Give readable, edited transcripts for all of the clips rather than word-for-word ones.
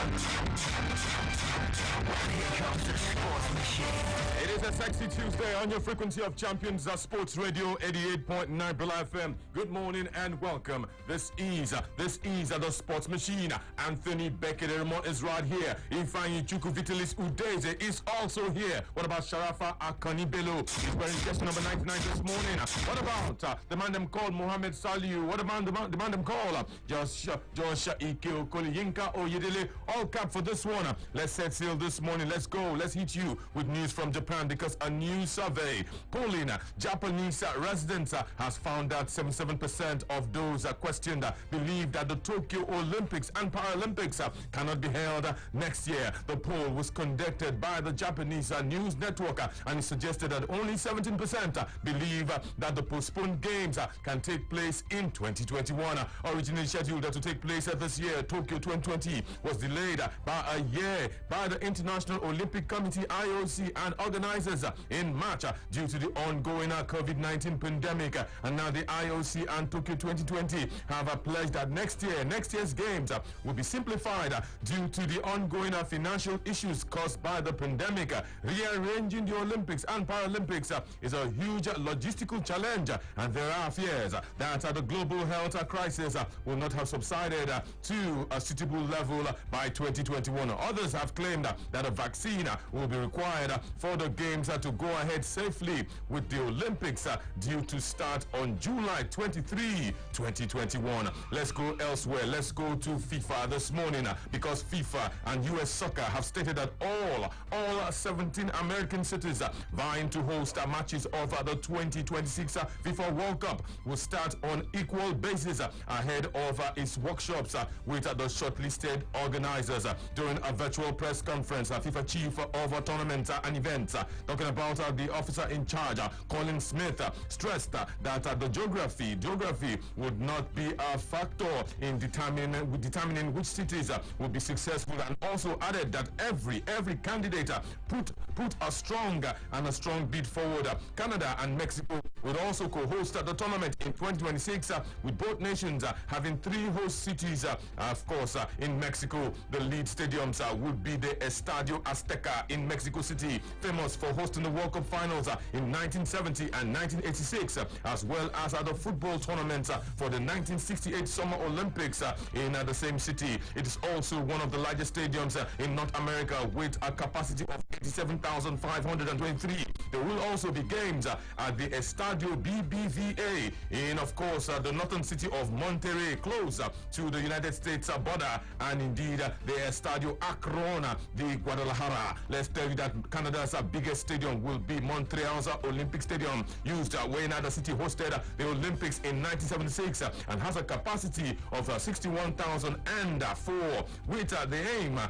Here comes the sports machine. It is a sexy Tuesday on your frequency of Champions Sports Radio 88.9 Bella FM. Good morning and welcome. This is the Sports Machine. Anthony Bekelermo is right here. Ifeanyi Chukwuvitalis Udeze is also here. What about Sharafa Akani Bello? He's wearing jersey number 99 this morning. What about the man them called Mohamed Saliu? What about the man them called Joshua Ike Okolie-Yinka Oyedele? All cap for this one. Let's set sail this morning. Let's go. Let's hit you with news from Japan, because a new survey polling Japanese residents has found that 77% of those questioned believe that the Tokyo Olympics and Paralympics cannot be held next year. The poll was conducted by the Japanese news network, and it suggested that only 17% believe that the postponed games can take place in 2021. Originally scheduled to take place this year, Tokyo 2020 was delayed by a year by the International Olympic Committee IOC and organizers in March due to the ongoing COVID-19 pandemic. And now the IOC and Tokyo 2020 have pledged that next year's games will be simplified due to the ongoing financial issues caused by the pandemic. Rearranging the Olympics and Paralympics is a huge logistical challenge, and there are fears that the global health crisis will not have subsided to a suitable level by 2021. Others have claimed that a vaccine will be required for the games to go ahead safely, with the Olympics due to start on July 23, 2021. Let's go elsewhere. Let's go to FIFA this morning, because FIFA and US Soccer have stated that all 17 American cities vying to host matches of the 2026 FIFA World Cup will start on equal basis ahead of its workshops with the shortlisted organizers. During a virtual press conference, FIFA chief of tournament and events, talking about the officer in charge, Colin Smith, stressed that the geography would not be a factor in determining which cities will be successful, and also added that every candidate put a strong bid forward. Canada and Mexico would also co-host the tournament in 2026, with both nations having 3 host cities. Of course, in Mexico, the lead stadiums would be the Estadio Azteca in Mexico City, famous for hosting the World Cup finals in 1970 and 1986, as well as the football tournaments for the 1968 Summer Olympics in the same city. It is also one of the largest stadiums in North America, with a capacity of 87,523. There will also be games at the Estadio BBVA in, of course, the northern city of Monterrey, close to the United States border, and indeed the Estadio Akron de Guadalajara. Let's tell you that Canada's biggest stadium will be Montreal's Olympic Stadium, used when the city hosted the Olympics in 1976 and has a capacity of 61,004, with the aim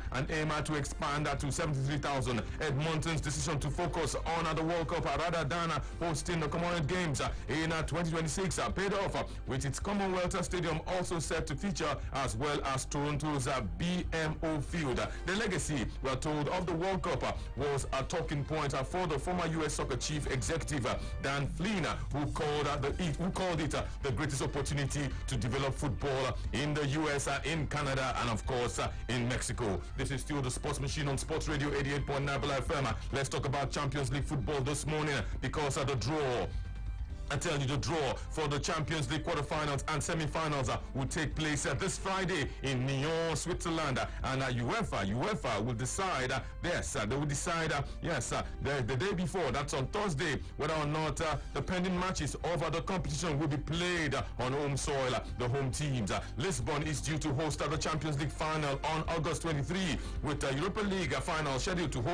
to expand to 73,000. Edmonton's decision to focus on the World Cup rather than hosting the Commonwealth Games in 2026 paid off, with its Commonwealth Stadium also set to feature, as well as Toronto's BMO Field. The legacy, we are told, of the World Cup was a talking point for the former US Soccer chief executive Dan Flynn, who called it the greatest opportunity to develop football in the US, in Canada, and of course in Mexico. This is still the Sports Machine on Sports Radio 88.9 Bella FM. Let's talk about Champions League football this morning, because of the draw. I tell you, the draw for the Champions League quarterfinals and semi-finals will take place this Friday in Nyon, Switzerland, and UEFA will decide. They will decide. The day before, that's on Thursday, whether or not the pending matches of the competition will be played on home soil. The home teams. Lisbon is due to host the Champions League final on August 23, with the Europa League final scheduled to be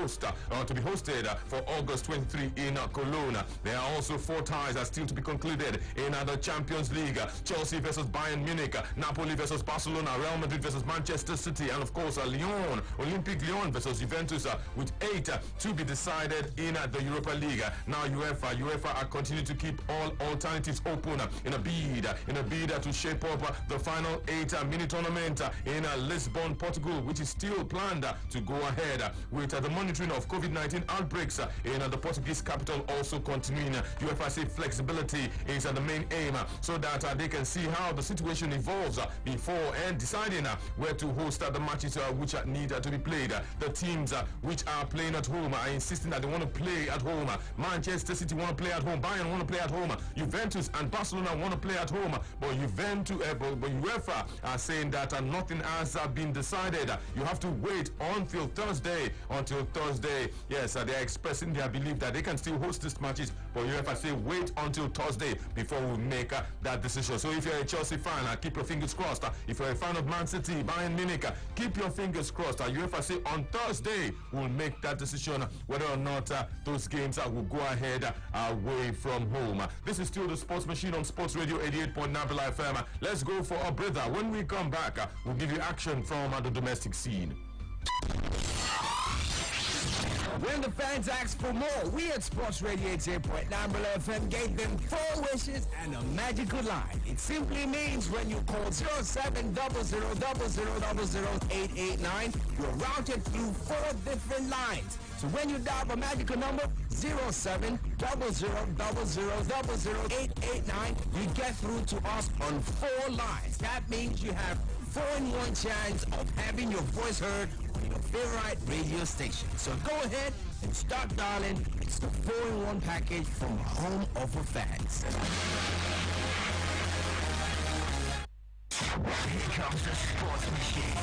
hosted for August 23 in Cologne. There are also 4 ties that still to be concluded in the Champions League. Chelsea versus Bayern Munich, Napoli versus Barcelona, Real Madrid versus Manchester City, and of course Lyon, Olympique Lyon versus Juventus, with 8 to be decided in the Europa League. Now UEFA are continuing to keep all alternatives open in a bid to shape up the final 8 mini tournament in Lisbon, Portugal, which is still planned to go ahead, with the monitoring of COVID-19 outbreaks in the Portuguese capital also continuing. UEFA say flexibility stability is the main aim, so that they can see how the situation evolves before and deciding where to host the matches which need to be played. The teams which are playing at home are insisting that they want to play at home. Manchester City want to play at home. Bayern want to play at home. Juventus and Barcelona want to play at home. But UEFA are saying that nothing has been decided. You have to wait until Thursday. Yes, they are expressing their belief that they can still host these matches. But UEFA say wait until Thursday before we make that decision. So if you're a Chelsea fan, keep your fingers crossed. If you're a fan of Man City, Bayern Munich, keep your fingers crossed. UEFA say on Thursday we'll make that decision whether or not those games will go ahead away from home. This is still the Sports Machine on Sports Radio 88.9 Bella FM. Let's go for a breather. When we come back, we'll give you action from the domestic scene. When the fans asked for more, we at Sports Radio 88.9 Bella FM gave them 4 wishes and a magical line. It simply means when you call 0700000889, you're routed through 4 different lines. So when you dial the magical number 0700000889, you get through to us on 4 lines. That means you have 4-in-1 chance of having your voice heard on your favorite radio station. So go ahead and start dialing. It's the 4-in-1 package from the home of the fans. Here comes the Sports Machine.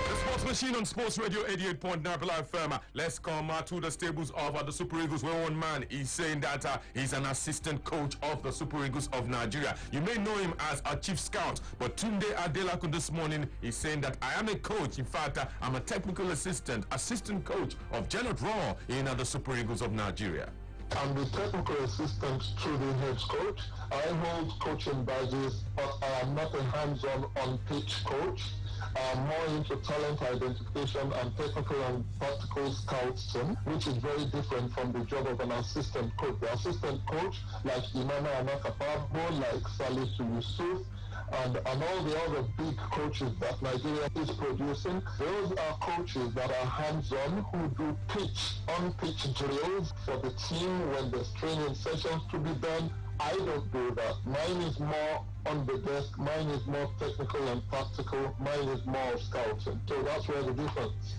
The Sports Machine on Sports Radio 88.9 Bella FM. Let's come to the stables of the Super Eagles, where one man is saying that he's an assistant coach of the Super Eagles of Nigeria. You may know him as a chief scout, but Tunde Adelakun this morning is saying that I am a coach. In fact, I'm a technical assistant coach of Janet Raw in the Super Eagles of Nigeria. I'm the technical assistant to the head coach. I hold coaching badges, but I am not a hands-on on-pitch coach. I'm more into talent identification and technical and practical scouting, which is very different from the job of an assistant coach. The assistant coach, like Imama Anakapabo, like Salisu Yusuf, and all the other big coaches that Nigeria is producing, those are coaches that are hands-on, who do on-pitch drills for the team when there's training sessions to be done. I don't do that. Mine is more on the desk. Mine is more technical and practical. Mine is more scouting. So that's where the difference.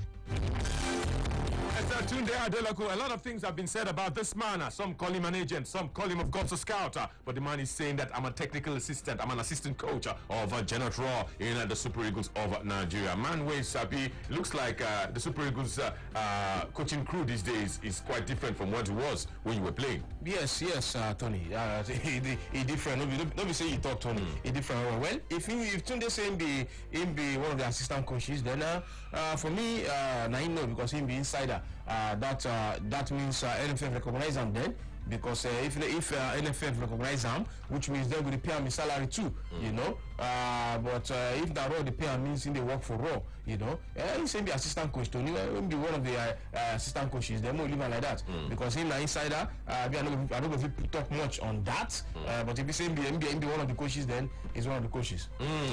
Tunde Adelakun, a lot of things have been said about this man. Some call him an agent, some call him, of course, a scout. But the man is saying that I'm a technical assistant, I'm an assistant coach of Janet Raw in the Super Eagles of Nigeria. Manway Sabi, looks like the Super Eagles coaching crew these days is quite different from what it was when you were playing. Yes, Tony. He different. Nobody say he thought Tony. He different. Well, if Tunde say him be one of the assistant coaches, then for me, I know because him be insider. That means NFF recognize him then, because if NFF recognize him, which means they will pay him his salary too, you know. But if that Raw, the pay means they work for Raw, you know. He's the assistant coach Tony. He'll be one of the assistant coaches. They won't leave him like that because he's an insider. I don't know if he talk much on that. But if he say be one of the coaches, then he's one of the coaches.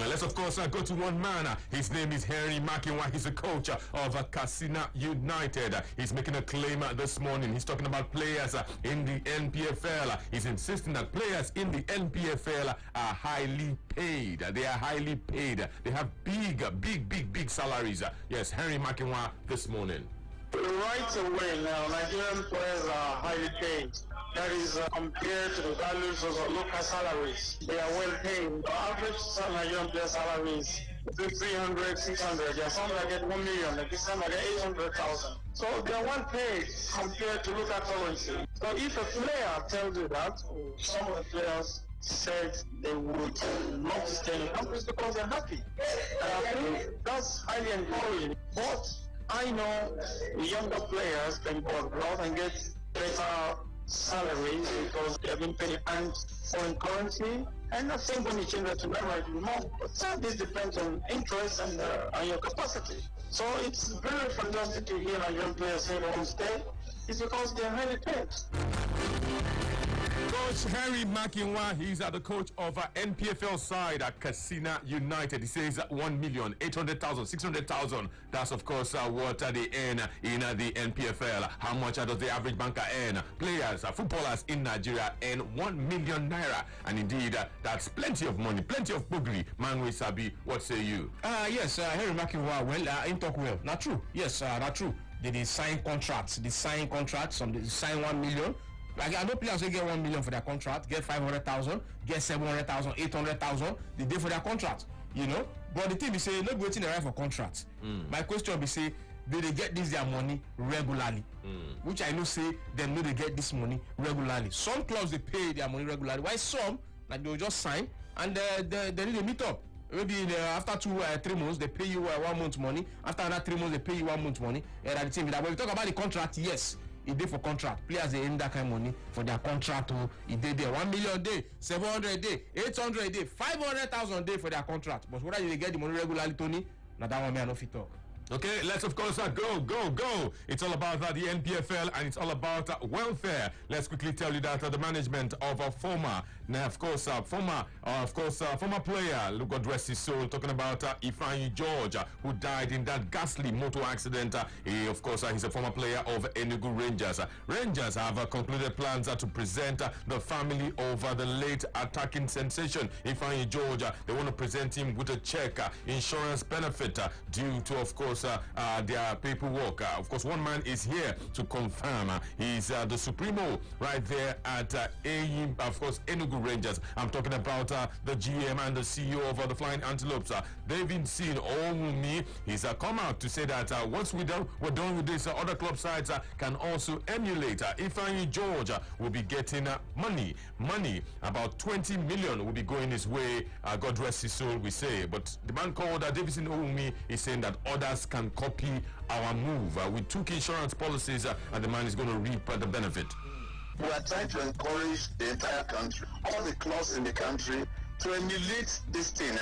Let's of course go to one man. His name is Henry Makinwa. He's a coach of Katsina United. He's making a claim this morning. He's talking about players in the NPFL. He's insisting that players in the NPFL are highly paid. They are highly paid. They have big salaries. Yes, Henry Makinwa this morning. Right away now, Nigerian players are highly paid. That is compared to the values of local salaries. They are well paid. The average Nigerian player salary is between 300, 600. There are some that get 1 million, there are some that get 800,000. So they are well paid compared to local currency. So if a player tells you that, some of the players said they would not stay in the countries because they're happy. And I think that's highly encouraging. But I know the younger players can go abroad and get better salaries because they have been paid in foreign currency. And I think when you change that to naira, it will more. But this depends on interest and your capacity. So it's very fantastic to hear Nigerian players say they won't stay. It's because they're highly paid. Coach Coach Henry Makinwa, he's the coach of NPFL side at Casina United. He says 1,800,000, 600,000. That's of course what they earn in the NPFL. How much does the average banker earn? Players, footballers in Nigeria earn 1 million naira, and indeed that's plenty of money, plenty of bugri. Manwe Sabi, what say you? Yes, Henry Makinwa, well, in talk well. Not true. Yes, not true. They sign contracts. Some they sign 1 million. Like, I know players will get 1 million for their contract, get 500,000, get 700,000, 800,000. They did for their contract, you know. But the thing is, say, not waiting around for contracts. My question be say, do they get this their money regularly? Which I know say they know they get this money regularly. Some clubs they pay their money regularly. Why some like they will just sign and they need to meet up. Maybe after 3 months they pay you 1 month money. After another 3 months they pay you 1 month money. And the team. But we talk about the contract, yes. It day for contract. Players they earn that kind of money for their contract. It day there 1 million a day, 700 a day, 800 a day, 500,000 a day for their contract. But whether they get the money regularly, Tony, now that one may not fit talk. Okay, let's of course go. It's all about the NPFL and it's all about welfare. Let's quickly tell you that the management of a former player, look God rest his soul, talking about Ifeanyi George, who died in that ghastly motor accident. He's a former player of Enugu Rangers. Rangers have concluded plans to present the family of the late attacking sensation Ifeanyi George. They want to present him with a check, insurance benefit due to, of course, their paperwork. Of course, one man is here to confirm. He's the supremo right there at Enugu Rangers. I'm talking about the GM and the CEO of the Flying Antelopes, David Sin Owumi. He's come out to say that once we're done with this, other club sides can also emulate. Ifeanyi George will be getting money. About 20 million will be going his way. God rest his soul, we say. But the man called David Sin Owumi is saying that others can copy our move. We took insurance policies and the man is going to reap the benefit. We are trying to encourage the entire country, all the clubs in the country, to emulate this thing.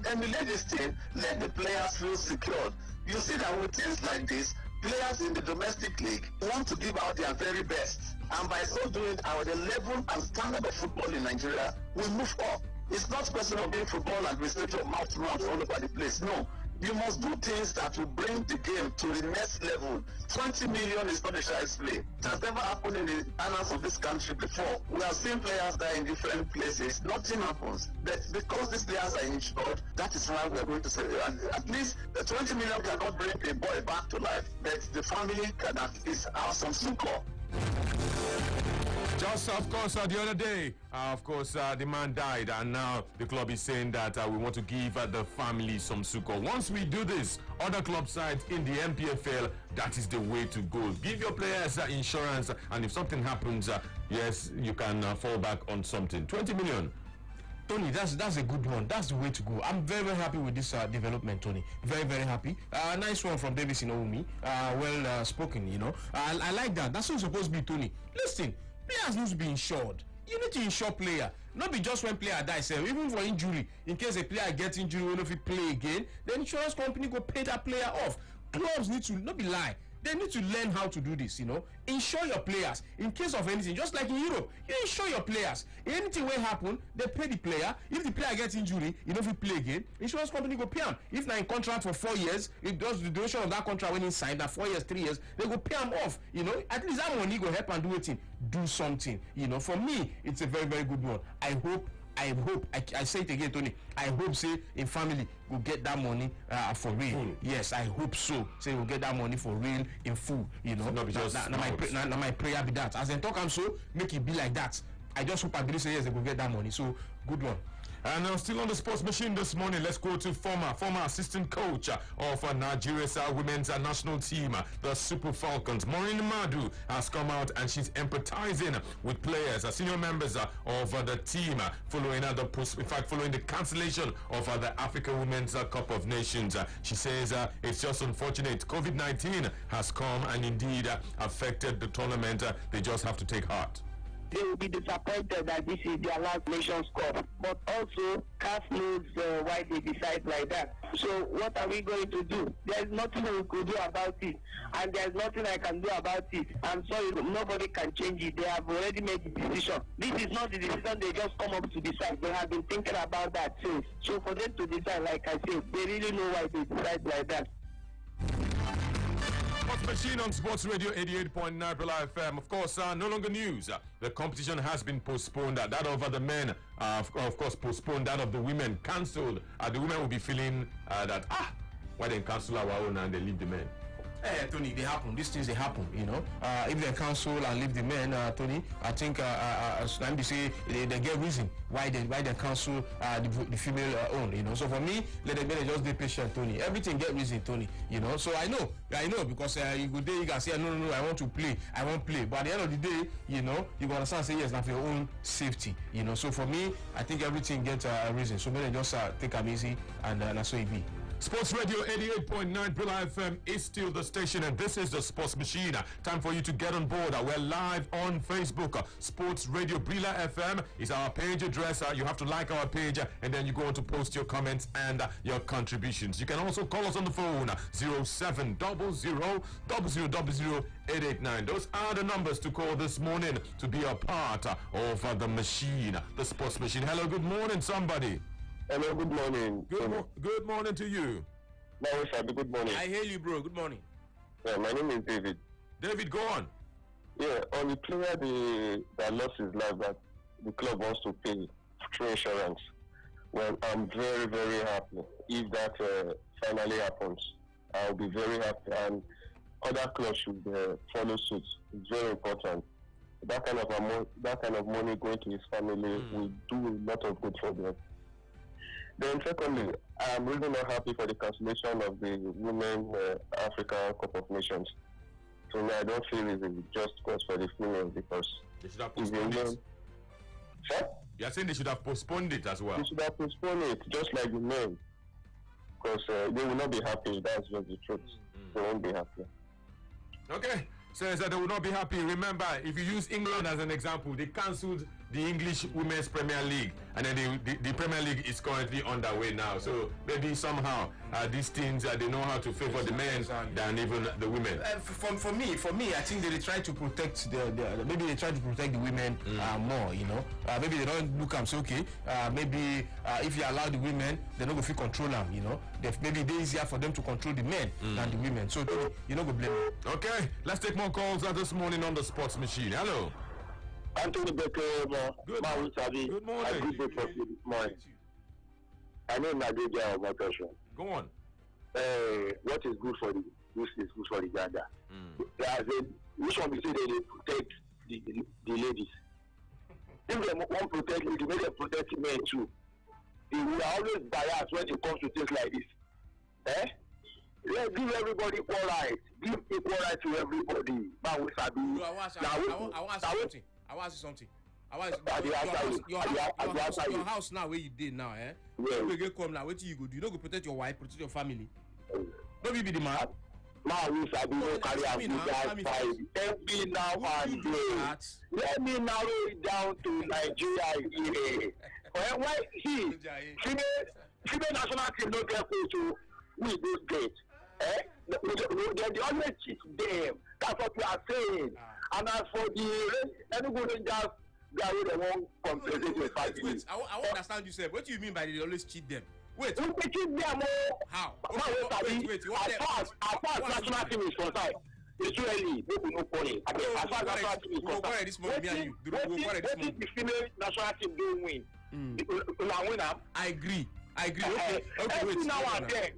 Emulate this thing, let the players feel secured. You see that with things like this, players in the domestic league want to give out their very best. And by so doing, the level and standard of football in Nigeria will move up. It's not a question of being football administrator mouth to mouth all over the place. No. You must do things that will bring the game to the next level. 20 million is not a child's play. It has never happened in the annals of this country before. We have seen players die in different places. Nothing happens. But because these players are insured, that is why we are going to say, at least the 20 million cannot bring a boy back to life, but the family can at least have some succor. Just, of course, the other day, the man died, and now the club is saying that we want to give the family some succor. Once we do this, other club sides in the NPFL, that is the way to go. Give your players insurance, and if something happens, yes, you can fall back on something. 20 million. Tony, that's a good one. That's the way to go. I'm very, very happy with this development, Tony. Very, very happy. Nice one from Davis Inoumi. Well spoken, you know. I like that. That's what it's supposed to be, Tony. Listen, players need to be insured. You need to insure player. Not be just when player dies. Even for injury, in case a player gets injury, when if he play again, the insurance company go pay that player off. Clubs need to not be lie. They need to learn how to do this, you know. Insure your players in case of anything, just like in Europe. You insure your players. Anything will happen, they pay the player. If the player gets injury, you know, if he play again, insurance company go pay him. If now in contract for 4 years, it does the duration of that contract when he signed, that 4 years, 3 years, they go pay him off. You know, at least that money go help and do something. You know, for me, it's a very, very good one. I hope, I say it again, Tony. I hope, say, in family will get that money for real. Yes, I hope so. Say we'll get that money for real in full. You know, my prayer be that. As I talk, I'm so make it be like that. I just hope I believe say yes, they will get that money. So good one. And still on the sports machine this morning, let's go to former assistant coach of Nigeria's women's national team, the Super Falcons. Maureen Madu has come out and she's empathizing with players, senior members of the team, following the cancellation of the Africa Women's Cup of Nations. She says it's just unfortunate. COVID-19 has come and indeed affected the tournament. They just have to take heart. they will be disappointed that this is their last Nations Cup. But also, CAF knows why they decide like that. So what are we going to do? There's nothing we could do about it, and there's nothing I can do about it. I'm sorry, nobody can change it. They have already made the decision. This is not the decision they just come up to decide. They have been thinking about that since. So for them to decide, like I said, they really know why they decide like that. Sports Machine on Sports Radio 88.9 Bella FM. Of course, no longer news. The competition has been postponed. That of the men, of course, postponed. That of the women, cancelled. The women will be feeling that, why they cancel our own and they leave the men? Tony, they happen. These things, they happen, you know. If they cancel and leave the men, Tony, I think as say they get reason why they cancel the female own, you know. So for me, let them just be patient, Tony. Everything get reason, Tony, you know. So I know because you go there, you can say, no, I want to play, But at the end of the day, you know, you gotta understand, say yes, now for your own safety, you know. So for me, I think everything gets a reason. So maybe just take them easy and that's so it be. Sports Radio 88.9 Billa FM is still the station, and this is the Sports Machine. Time for you to get on board. We're live on Facebook. Sports Radio Billa FM is our page address. You have to like our page, and then you go on to post your comments and your contributions. You can also call us on the phone 0700000889. Those are the numbers to call this morning to be a part of the machine, the Sports Machine. Hello, good morning, somebody. Hello, good morning. Good morning to you. Good morning. I hail you, bro. Good morning. Yeah, my name is David. David, go on. Yeah, on the player that lost his life that the club wants to pay through insurance. Well, I'm very, very happy. If that finally happens, I'll be very happy. And other clubs should follow suit. It's very important. That kind of money going to his family will do a lot of good for them. Then secondly, I'm really not happy for the cancellation of the Women Africa Cup of Nations. So I don't feel it's a just cause for the females because they should have postponed it. Sir? You're saying they should have postponed it as well? They should have postponed it, just like the men. Because they will not be happy. That's just the truth. They won't be happy. Okay. Says that they will not be happy. Remember, if you use England as an example, they cancelled the English Women's Premier League, and then the Premier League is currently underway now. So maybe somehow these teams they know how to favor the men than even the women. For me, I think they try to protect maybe they try to protect the women more. You know, maybe they don't look and say, okay, maybe if you allow the women, they're not going to control them. You know, maybe it's easier for them to control the men than the women. So you know, go blame them. Okay, let's take more calls this morning on the Sports Machine. Hello. Anthony Becker, Good morning. Good morning. I know Nadeja of my question. Go on. What is good for the goose is good for the gander. Which one we say they protect the ladies? If they want to protect ladies, they protect men too. They will always biased when it comes to things like this. Let's give everybody equal rights. Give equal rights to everybody. Man, we sabi. I want to ask you something. Your house now where you did now, Yeah. You go come now. What you go do? You don't go protect your wife, protect your family. Don't be the man. Man, we sabi no carry out the guys fight. Help me now and then. Let me narrow it down to Nigeria here. Why female national team no get coach, we do get. They always cheat them. That's what we are saying. And as for the Enugu Rangers, they won't compensate with family. Wait. I won't understand you, sir. What do you mean by they always cheat them? Wait. We cheat them. How? Wait. As far as national team is concerned, it's too early. Maybe no point. As far as national team is concerned, what if the female national team don't win? I agree. Okay, every now and then,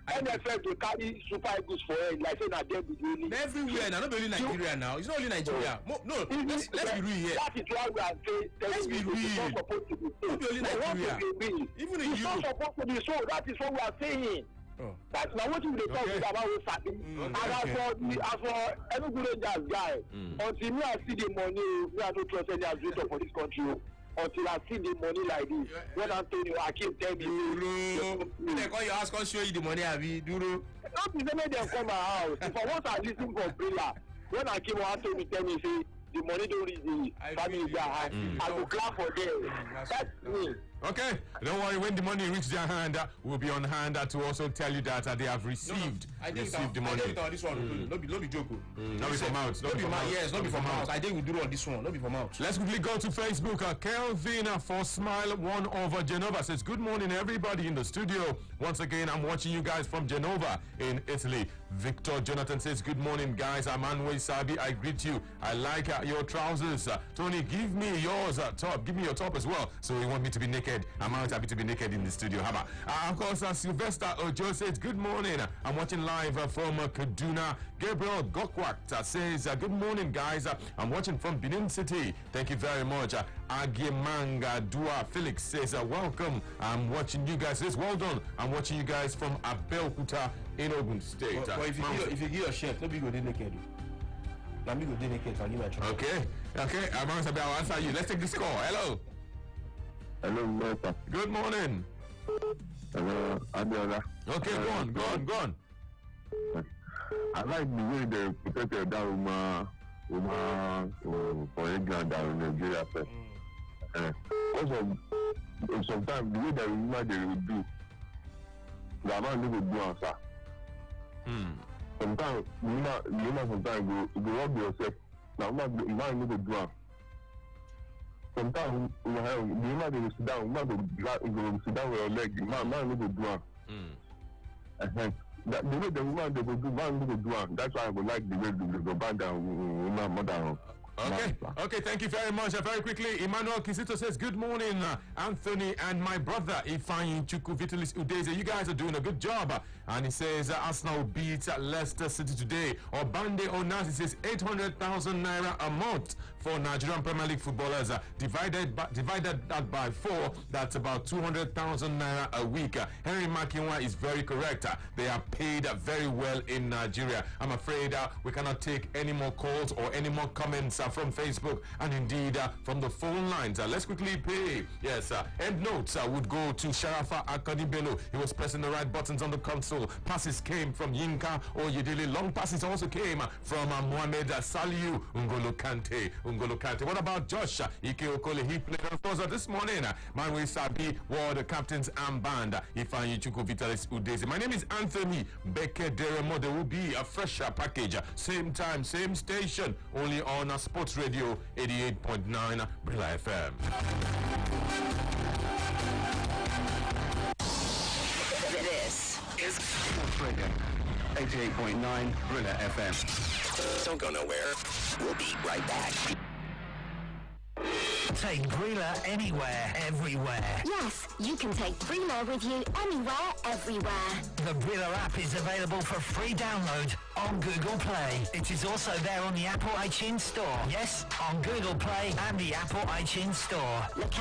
NFL to carry Super Eagles for it, like saying that they be doing it. Everywhere now, not only Nigeria now. It's not only Nigeria. No, let's be real here. That is why we are saying. Let's be real. It's not supposed to be so. Not only Nigeria. Even in Europe. It's not supposed to be so. That is what we are saying. That's now what we talk about with Sabi. And as for Enugu Rangers guy, until me I see the money, we are not trust any administrator for this country. Until I see the money like this, when Antonio Akim tell me, they call your house, come show you the money, Abi, Duro. Not to make them come my house. If I want to listen for Brilla, when Akim or Antonio tell me, say, the money don't reach the family their hand. I will clap for them. That's me. Okay, don't worry. When the money reaches their hand, we'll be on hand to also tell you that they have received the money. I think this one, no be joke. Not be from out. Not be mouth. Yes, not be from out. I think we do on this one. Not be from out. Let's quickly go to Facebook. Kelvin for Smile 1 over Genova says, good morning, everybody in the studio. Once again, I'm watching you guys from Genova in Italy. Victor Jonathan says, good morning, guys. I'm Anway Sabi. I greet you. I like your trousers. Tony, give me yours top. Give me your top as well. So you want me to be naked? I'm out happy to be naked in the studio. How about? Of course, Sylvester Ojo says, good morning. I'm watching live from Kaduna. Gabriel Gokwak says, good morning, guys. I'm watching from Benin City. Thank you very much. Agiemanga Dua Felix says, welcome. I'm watching you guys. Says, well done. I'm watching you guys from Abeokuta in Ogun State. But if you give your shirt, nobody go naked. Let me go naked. I'll give my try. Okay. I'll answer you. Let's take this call. Hello. Hello, Martha. Good morning. Hello, Adiola. Okay, go on. I like the way they protected that woman for England and Nigeria first. Also, sometimes the way that woman they will do, the man they will do answer. Sometimes woman sometimes go rub yourself. The man they will do answer. Sometimes the woman they will sit down. Woman will sit down with your leg. Man they will do answer. The way the woman they will do, man they will do answer. That's why I would like the way they go back down woman mother. Okay, thank you very much. Very quickly, Emmanuel Kisito says, good morning, Anthony and my brother, Ifeanyi Chukwu Vitalis Udeze. You guys are doing a good job. And he says, Arsenal beats Leicester City today. Obande Onasi says, 800,000 naira a month for Nigerian Premier League footballers. Divided that by 4, that's about 200,000 naira a week. Henry Makinwa is very correct. They are paid very well in Nigeria. I'm afraid we cannot take any more calls or any more comments from Facebook and indeed from the phone lines. Let's quickly pay. Yes, end notes would go to Sharafa Akanibelo. He was pressing the right buttons on the console. Passes came from Yinka Oyedele. Long passes also came from Mohamed Saliu Ngolo Kante. What about Josh Ike Okole? He played, of course, this morning. Manwe Sabi wore the captain's armband. Ifeanyi Chukwu Vitalis Udeze. My name is Anthony Beke Deremo. There will be a fresher package. Same time, same station. Only on Sports Radio 88.9 Brilla FM. This is Sports Radio 88.9 Brilla FM. Don't go nowhere. We'll be right back. Take Brilla anywhere, everywhere. Yes, you can take Brilla with you anywhere, everywhere. The Brilla app is available for free download on Google Play. It is also there on the Apple iTunes Store. Yes, on Google Play and the Apple iTunes Store. Look